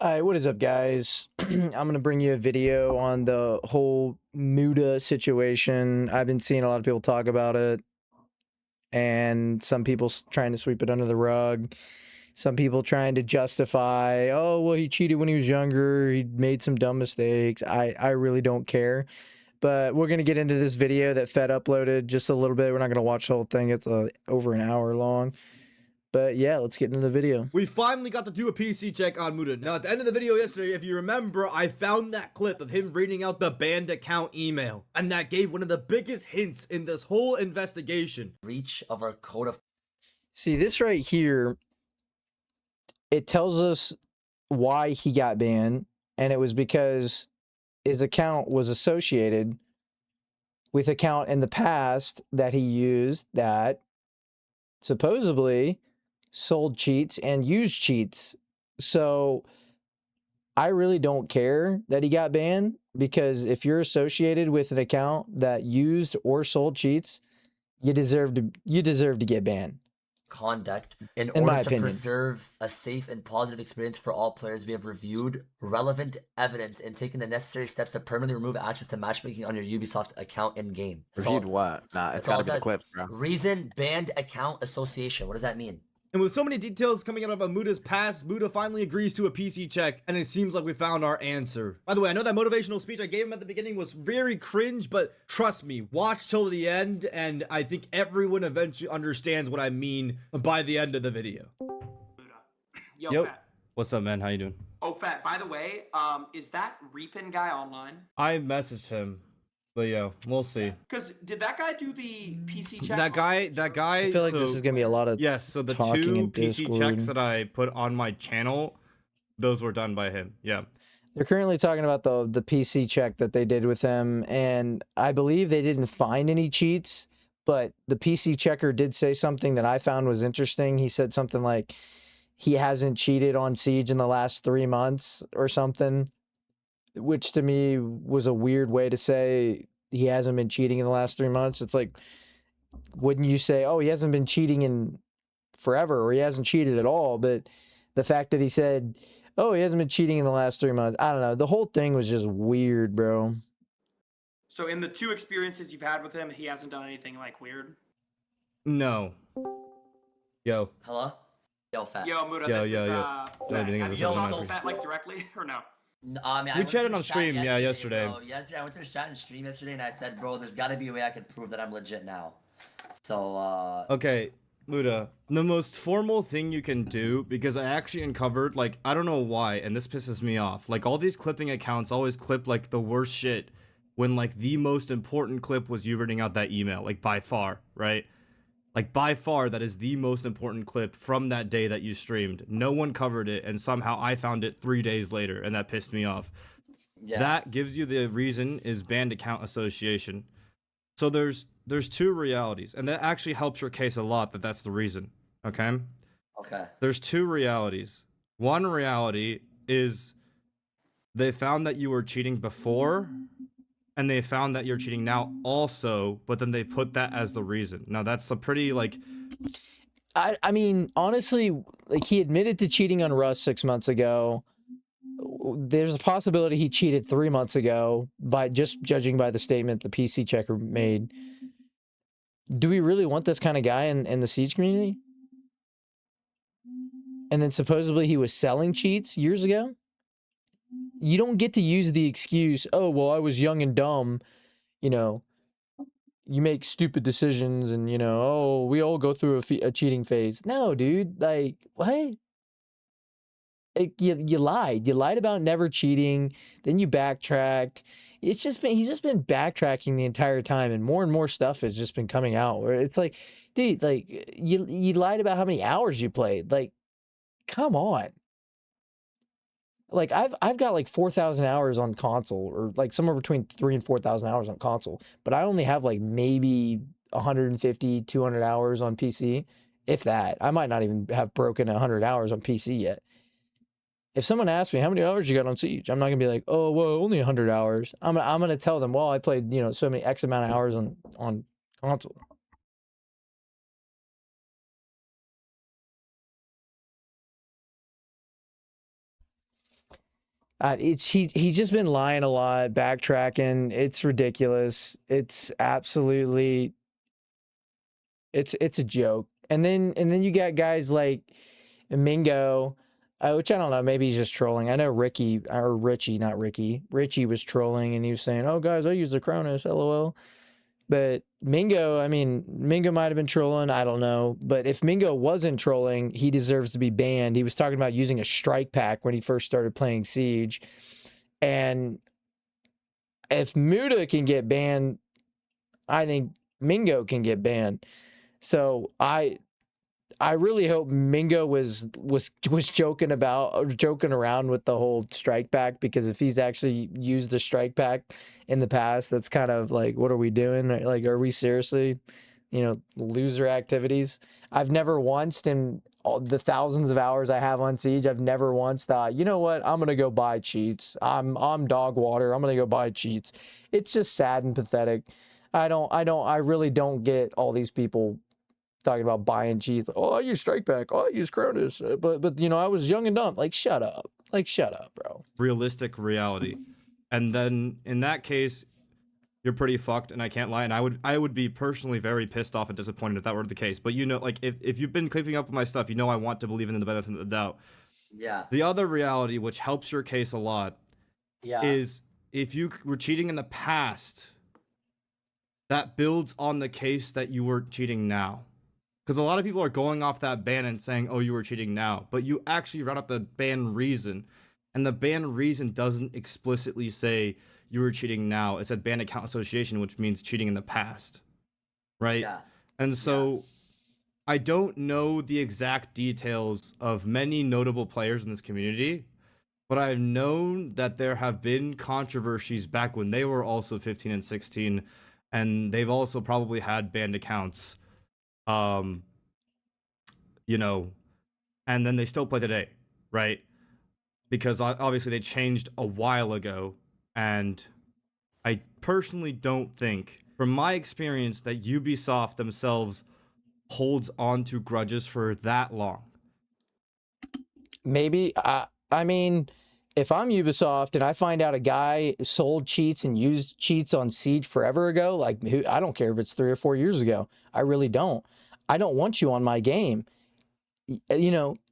All right, what is up, guys? I'm going to bring you a video on the whole Muda situation. I've been seeing a lot of people talk about it, and some people trying to sweep it under the rug. Some people trying to justify, oh, well, he cheated when he was younger. He made some dumb mistakes. I really don't care. But we're going to get into this video that Fed uploaded just a little bit. We're not going to watch the whole thing. It's over an hour long. But yeah, let's get into the video. We finally got to do a PC check on Muda. Now, at the end of the video yesterday, if you remember, I found that clip of him reading out the banned account email. And that gave one of the biggest hints in this whole investigation. Breach of our code of... See, this right here, it tells us why he got banned. And it was because his account was associated with an account in the past that he used that supposedly sold cheats and used cheats. So I really don't care that he got banned, because if you're associated with an account that used or sold cheats, you deserve to get banned. Conduct in my order to opinion. preserve a safe and positive experience for all players. We have reviewed relevant evidence and taken the necessary steps to permanently remove access to matchmaking on your Ubisoft account in game. Reviewed what? Nah, it's gotta be the clips, bro. Reason banned account association. What does that mean? And with so many details coming out about Muda's past, Muda finally agrees to a PC check, and it seems like we found our answer. By the way, I know that motivational speech I gave him at the beginning was very cringe, but trust me, watch till the end, and I think everyone eventually understands what I mean by the end of the video. Muda. Yo, Fat. What's up, man? How you doing? Oh, Fat, by the way, is that Reapin guy online? I messaged him, but yeah, we'll see. Because did that guy do the PC check? That guy. I feel like this is gonna be a lot of yes. So the talking two in PC Discord. checks that I put on my channel, those were done by him. Yeah. They're currently talking about the PC check that they did with him, and I believe they didn't find any cheats, but the PC checker did say something that I found was interesting. He said something like he hasn't cheated on Siege in the last 3 months or something, which to me was a weird way to say he hasn't been cheating in the last 3 months. It's like, wouldn't you say, oh, he hasn't been cheating in forever, or he hasn't cheated at all? But the fact that he said, oh, he hasn't been cheating in the last 3 months, I don't know. The whole thing was just weird, bro. So in the 2 experiences you've had with him, he hasn't done anything like weird? No. Yo. Hello? Yo, Fat. Yo, Muda, Yo, this yo, is, yo. Fat. Everything Have is you so talked nice. to Fat, like, directly, or no? No, I mean, We went chatted to on the chat stream, yeah, yesterday. Bro. Yesterday, I went to the chat and stream yesterday, and I said, bro, there's gotta be a way I can prove that I'm legit now. So, Okay, Muda, the most formal thing you can do, because I actually uncovered, like, I don't know why, and this pisses me off, like, all these clipping accounts always clip, like, the worst shit, when, like, the most important clip was you reading out that email, like, by far, right? Like, by far, that is the most important clip from that day that you streamed. No one covered it, and somehow I found it 3 days later, and that pissed me off. yeah. That gives you the reason is banned account association. So there's 2 realities, and that actually helps your case a lot that that's the reason, okay? Okay. There's 2 realities. One reality is they found that you were cheating before, and they found that you're cheating now also, but then they put that as the reason. Now that's a pretty, like... I mean, honestly, like, he admitted to cheating on Rust 6 months ago. There's a possibility he cheated 3 months ago, by just judging by the statement the PC checker made. Do we really want this kind of guy in the Siege community? And then supposedly he was selling cheats years ago? You don't get to use the excuse, oh, well, I was young and dumb, you know, you make stupid decisions, and, you know, oh, we all go through a cheating phase. No, dude, like, what? You lied. You lied about never cheating, then you backtracked. He's just been backtracking the entire time, and more stuff has just been coming out where it's like, dude, like, you lied about how many hours you played. Like, come on. Like, I've got like 4,000 hours on console, or like somewhere between 3,000 and 4,000 hours on console, but I only have like maybe 150, 200 hours on PC, if that. I might not even have broken 100 hours on PC yet. If someone asks me how many hours you got on Siege, I'm not gonna be like, oh, well, only 100 hours. I'm gonna tell them, well, I played, you know, so many X amount of hours on console. He's just been lying a lot, backtracking. It's ridiculous. It's absolutely it's a joke. And then you got guys like Mingo, which I don't know, maybe he's just trolling. I know Richie, not Ricky. Richie was trolling and he was saying, "Oh guys, I use the Cronus, LOL." But Mingo, I mean, Mingo might have been trolling. I don't know. But if Mingo wasn't trolling, he deserves to be banned. He was talking about using a strike pack when he first started playing Siege. And if Muda can get banned, I think Mingo can get banned. So I really hope Mingo was joking around with the whole strike pack, because if he's actually used the strike pack in the past, that's kind of like, what are we doing? Like, are we seriously, loser activities? I've never once in all the thousands of hours I have on Siege, I've never once thought, you know what, I'm gonna go buy cheats. I'm dog water. I'm gonna go buy cheats. It's just sad and pathetic. I really don't get all these people talking about buying cheats. Oh, I use strike pack. Oh, I use Cronus. But I was young and dumb. Like, shut up. Like, shut up, bro. Realistic reality. And then in that case, you're pretty fucked, and I can't lie. And I would be personally very pissed off and disappointed if that were the case. But like, if you've been keeping up with my stuff, I want to believe in the benefit of the doubt. Yeah. The other reality, which helps your case a lot, is if you were cheating in the past, that builds on the case that you were cheating now. Because a lot of people are going off that ban and saying, oh, you were cheating now. But you actually read out the ban reason. And the ban reason doesn't explicitly say you were cheating now. It said ban account association, which means cheating in the past. Right? Yeah. And so I don't know the exact details of many notable players in this community, but I've known that there have been controversies back when they were also 15 and 16, and they've also probably had banned accounts. And then they still play today, right? Because obviously they changed a while ago, and I personally don't think, from my experience, that Ubisoft themselves holds on to grudges for that long. Maybe. I mean, if I'm Ubisoft and I find out a guy sold cheats and used cheats on Siege forever ago, like, I don't care if it's 3 or 4 years ago. I really don't. I don't want you on my game.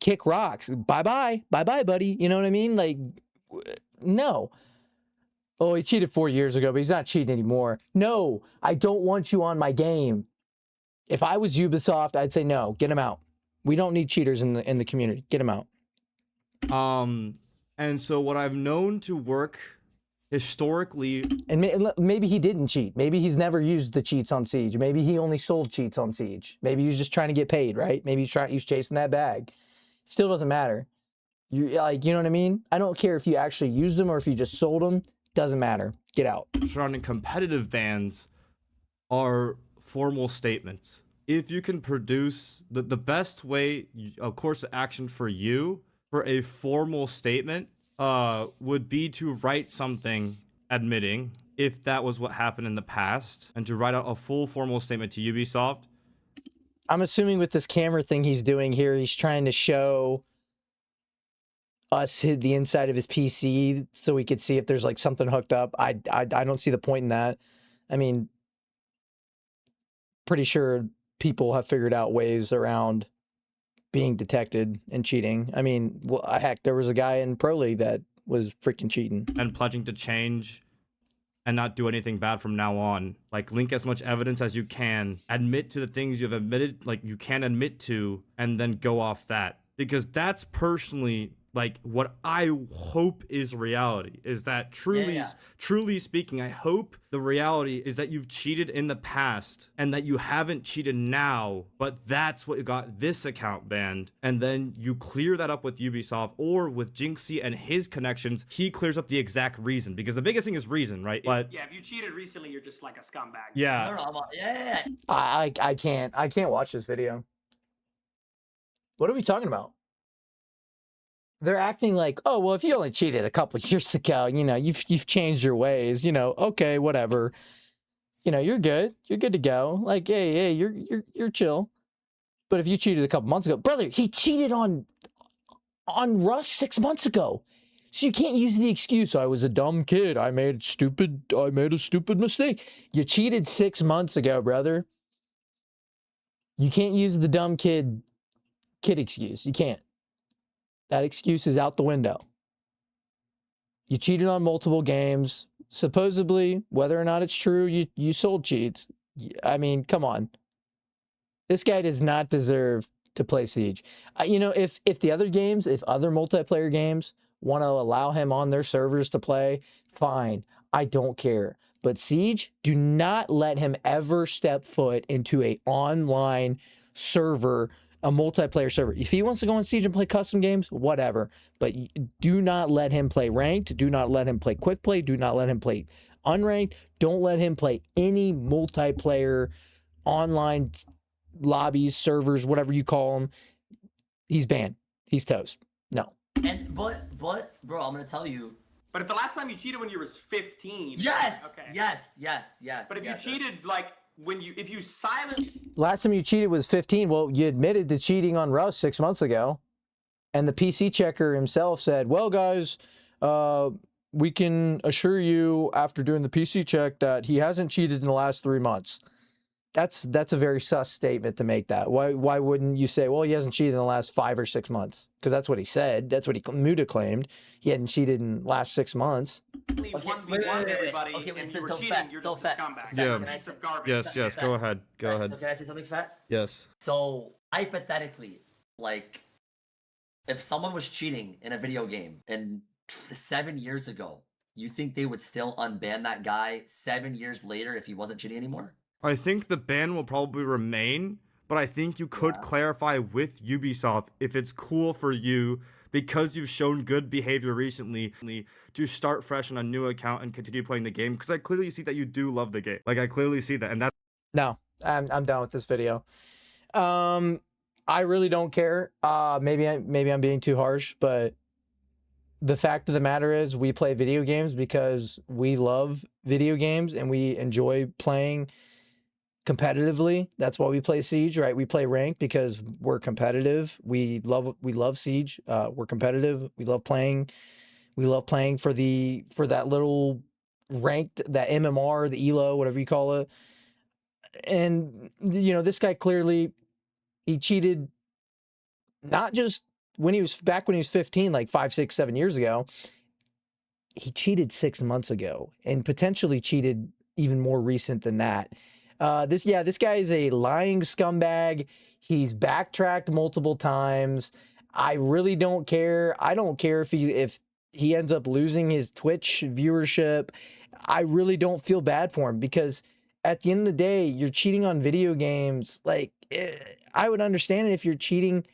Kick rocks. Bye-bye. Bye-bye, buddy. You know what I mean? Like, no. Oh, he cheated 4 years ago, but he's not cheating anymore. No, I don't want you on my game. If I was Ubisoft, I'd say no, get him out. We don't need cheaters in the community. Get him out. And so what I've known to work historically, and maybe he didn't cheat. Maybe he's never used the cheats on Siege. Maybe he only sold cheats on Siege. Maybe he was just trying to get paid, right? Maybe he's chasing that bag. Still doesn't matter. You know what I mean? I don't care if you actually used them or if you just sold them. Doesn't matter. Get out. surrounding competitive bans are formal statements. If you can produce the best way, of course, action for you for a formal statement would be to write something admitting, if that was what happened in the past, and to write out a full formal statement to Ubisoft. I'm assuming with this camera thing he's doing here, he's trying to show us the inside of his PC so we could see if there's like something hooked up. I don't see the point in that. I mean, pretty sure people have figured out ways around being detected and cheating. I mean, well, heck, there was a guy in Pro League that was freaking cheating. And pledging to change and not do anything bad from now on. Like, link as much evidence as you can, admit to the things you've admitted, like, you can admit to, and then go off that. Because that's personally, like, what I hope is reality, is that truly speaking, I hope the reality is that you've cheated in the past and that you haven't cheated now, but that's what got this account banned. And then you clear that up with Ubisoft or with Jinxie and his connections. He clears up the exact reason, because the biggest thing is reason, right? But yeah, if you cheated recently, you're just like a scumbag. yeah. I can't watch this video. What are we talking about? They're acting like, oh, well, if you only cheated a couple years ago, you've changed your ways, okay, whatever. You're good. You're good to go. Like, hey, you're chill. But if you cheated a couple months ago, brother, he cheated on Rust 6 months ago. So you can't use the excuse, I was a dumb kid. I made a stupid mistake. You cheated 6 months ago, brother. You can't use the dumb kid excuse. You can't. That excuse is out the window. You cheated on multiple games. Supposedly, whether or not it's true, you sold cheats. I mean, come on. This guy does not deserve to play Siege. You know, if the other games, if other multiplayer games want to allow him on their servers to play, fine. I don't care. But Siege, do not let him ever step foot into a online server, a multiplayer server. If he wants to go on Siege and play custom games, whatever. But do not let him play ranked. Do not let him play quick play. Do not let him play unranked. Don't let him play any multiplayer online lobbies, servers, whatever you call them. He's banned. He's toast. No. And but bro, I'm gonna tell you. But if the last time you cheated when you was 15. Yes. Okay. Yes. But if you cheated like if you silent. Last time you cheated was 15. Well, you admitted to cheating on Rust 6 months ago, and the PC checker himself said, "Well, guys, we can assure you after doing the PC check that he hasn't cheated in the last 3 months." That's a very sus statement to make that. Why wouldn't you say, well, he hasn't cheated in the last 5 or 6 months? Because that's what he said. That's what Muda claimed. He hadn't cheated in the last 6 months. Okay, wait. Okay, wait, still fat. Yeah. Piece of garbage. Yes. Go ahead. Go ahead. Can I say something, Fat? Yes. So hypothetically, like, if someone was cheating in a video game and 7 years ago, you think they would still unban that guy 7 years later if he wasn't cheating anymore? I think the ban will probably remain, but I think you could clarify with Ubisoft if it's cool for you, because you've shown good behavior recently, to start fresh on a new account and continue playing the game, because I clearly see that you do love the game. Like, I clearly see that, and that's... No, I'm done with this video. I really don't care. Maybe I'm being too harsh, but the fact of the matter is we play video games because we love video games and we enjoy playing competitively. That's why we play Siege, right? We play ranked because we're competitive. We love Siege. We're competitive. We love playing for that little ranked, that MMR, the ELO, whatever you call it. And you know, this guy clearly, he cheated not just when he was 15, like 5, 6, 7 years ago. He cheated 6 months ago and potentially cheated even more recent than that. This guy is a lying scumbag. He's backtracked multiple times. I really don't care. I don't care if he ends up losing his Twitch viewership. I really don't feel bad for him, because at the end of the day, you're cheating on video games. Like, I would understand it if you're cheating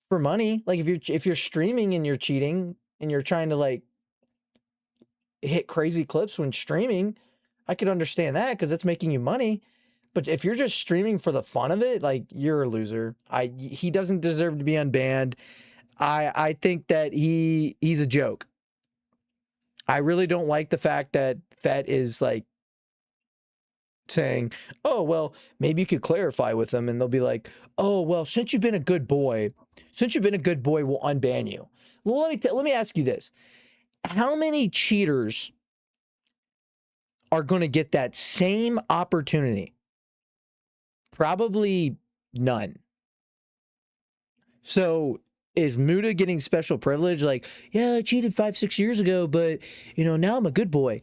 for money. Like, if you're streaming and you're cheating and you're trying to like hit crazy clips when streaming, I could understand that because it's making you money. But if you're just streaming for the fun of it, like, you're a loser. He doesn't deserve to be unbanned. I think that he's a joke. I really don't like the fact that Fett is like saying, oh, well, maybe you could clarify with them, and they'll be like, oh, well, since you've been a good boy, we'll unban you. Well, let me ask you this. How many cheaters are going to get that same opportunity? Probably none. So is Muda getting special privilege? Like, yeah, I cheated 5, 6 years ago, but, you know, now I'm a good boy.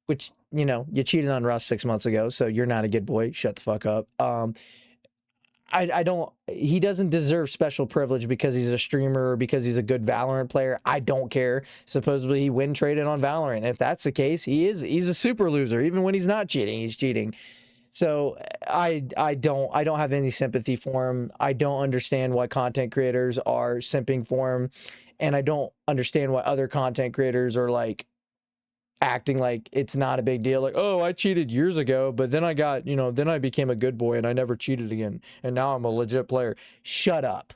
Which, you know, you cheated on Rust 6 months ago, so you're not a good boy. Shut the fuck up. He doesn't deserve special privilege because he's a streamer or because he's a good Valorant player. I don't care. Supposedly he win traded on Valorant. If that's the case, he's a super loser. Even when he's not cheating, he's cheating. So I don't have any sympathy for him. I don't understand why content creators are simping for him, and I don't understand why other content creators are like acting like it's not a big deal. Like, oh, I cheated years ago, but then then I became a good boy and I never cheated again, and now I'm a legit player. Shut up.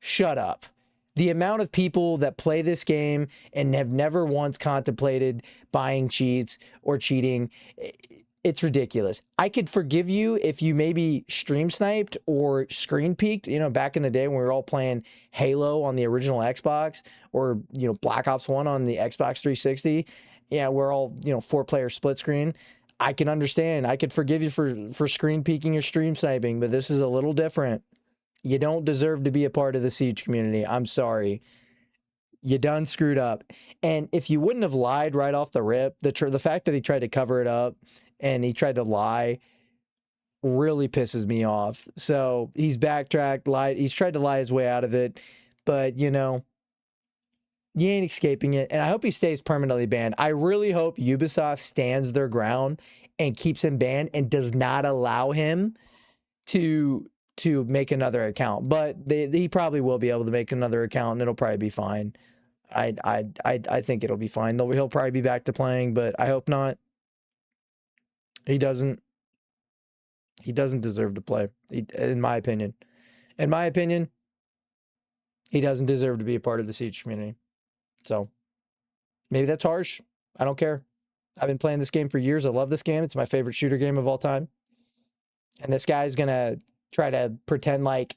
Shut up. The amount of people that play this game and have never once contemplated buying cheats or cheating, It's ridiculous. I could forgive you if you maybe stream sniped or screen peeked, you know, back in the day when we were all playing Halo on the original Xbox, or, you know, Black Ops 1 on the Xbox 360. Yeah, we're all, you know, 4-player split screen. I can understand. I could forgive you for screen peeking or stream sniping, but this is a little different. You don't deserve to be a part of the Siege community. I'm sorry. You done screwed up. And if you wouldn't have lied right off the rip, the fact that he tried to cover it up and he tried to lie really pisses me off. So he's backtracked, lied. He's tried to lie his way out of it, but you know, you ain't escaping it. And I hope he stays permanently banned. I really hope Ubisoft stands their ground and keeps him banned and does not allow him to make another account. But he probably will be able to make another account, and it'll probably be fine. I think it'll be fine. Though he'll probably be back to playing, but I hope not. He doesn't deserve to play, in my opinion. In my opinion, he doesn't deserve to be a part of the Siege community. So maybe that's harsh. I don't care. I've been playing this game for years. I love this game. It's my favorite shooter game of all time. And this guy's going to try to pretend like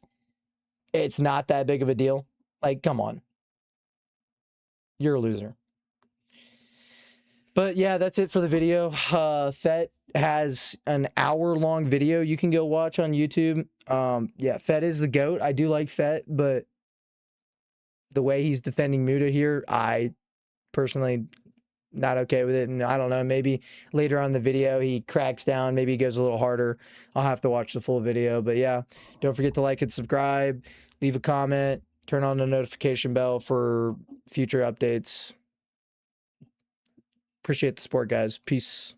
it's not that big of a deal. Like, come on. You're a loser. But yeah, that's it for the video. Fett has an hour-long video you can go watch on YouTube. Yeah, Fett is the GOAT. I do like Fett, but the way he's defending Muda here, I personally not okay with it. And I don't know, maybe later on in the video he cracks down, maybe he goes a little harder. I'll have to watch the full video. But yeah, don't forget to like and subscribe, leave a comment, turn on the notification bell for future updates. Appreciate the support, guys. Peace.